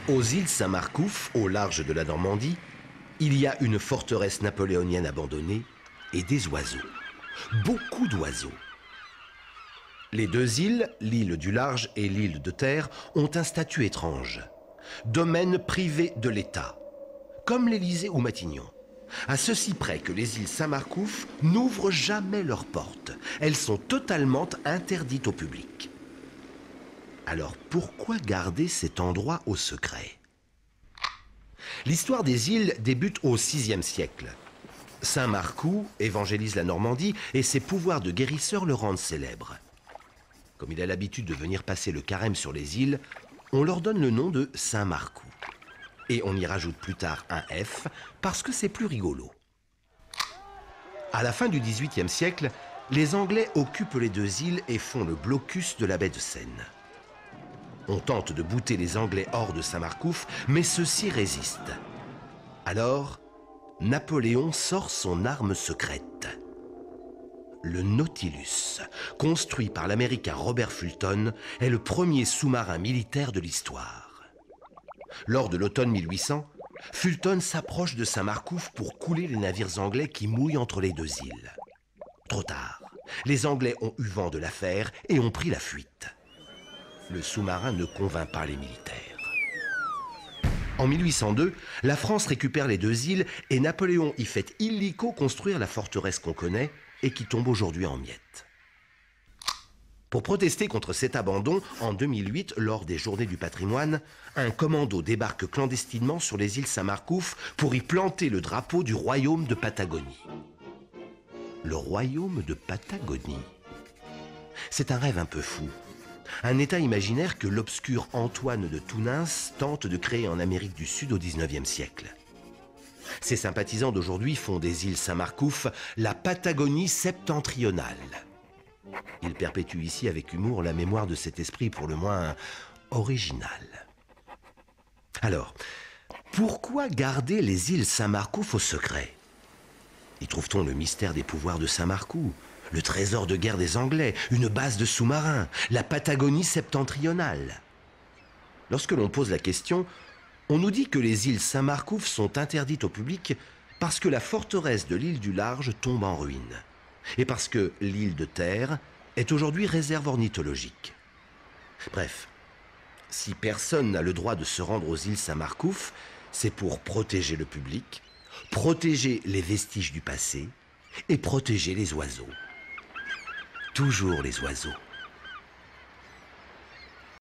Aux îles Saint-Marcouf, au large de la Normandie, il y a une forteresse napoléonienne abandonnée et des oiseaux. Beaucoup d'oiseaux. Les deux îles, l'île du Large et l'île de Terre, ont un statut étrange. Domaine privé de l'État, comme l'Élysée ou Matignon. À ceci près que les îles Saint-Marcouf n'ouvrent jamais leurs portes. Elles sont totalement interdites au public. Alors pourquoi garder cet endroit au secret? L'histoire des îles débute au VIe siècle. Saint Marcoux évangélise la Normandie et ses pouvoirs de guérisseur le rendent célèbre. Comme il a l'habitude de venir passer le carême sur les îles, on leur donne le nom de Saint Marcoux. Et on y rajoute plus tard un F parce que c'est plus rigolo. À la fin du XVIIIe siècle, les Anglais occupent les deux îles et font le blocus de la baie de Seine. On tente de bouter les Anglais hors de Saint-Marcouf, mais ceux-ci résistent. Alors, Napoléon sort son arme secrète. Le Nautilus, construit par l'Américain Robert Fulton, est le premier sous-marin militaire de l'histoire. Lors de l'automne 1800, Fulton s'approche de Saint-Marcouf pour couler les navires anglais qui mouillent entre les deux îles. Trop tard, les Anglais ont eu vent de l'affaire et ont pris la fuite. Le sous-marin ne convainc pas les militaires. En 1802, la France récupère les deux îles et Napoléon y fait illico construire la forteresse qu'on connaît et qui tombe aujourd'hui en miettes. Pour protester contre cet abandon, en 2008, lors des Journées du patrimoine, un commando débarque clandestinement sur les îles Saint-Marcouf pour y planter le drapeau du royaume de Patagonie. Le royaume de Patagonie. C'est un rêve un peu fou. Un état imaginaire que l'obscur Antoine de Tounens tente de créer en Amérique du Sud au XIXe siècle. Ses sympathisants d'aujourd'hui font des îles Saint-Marcouf la Patagonie septentrionale. Il perpétue ici avec humour la mémoire de cet esprit pour le moins original. Alors, pourquoi garder les îles Saint-Marcouf au secret? Y trouve-t-on le mystère des pouvoirs de Saint-Marcouf, le trésor de guerre des Anglais, une base de sous-marins, la Patagonie septentrionale? Lorsque l'on pose la question, on nous dit que les îles Saint-Marcouf sont interdites au public parce que la forteresse de l'île du Large tombe en ruine. Et parce que l'île de Terre est aujourd'hui réserve ornithologique. Bref, si personne n'a le droit de se rendre aux îles Saint-Marcouf, c'est pour protéger le public, protéger les vestiges du passé et protéger les oiseaux. Toujours les oiseaux.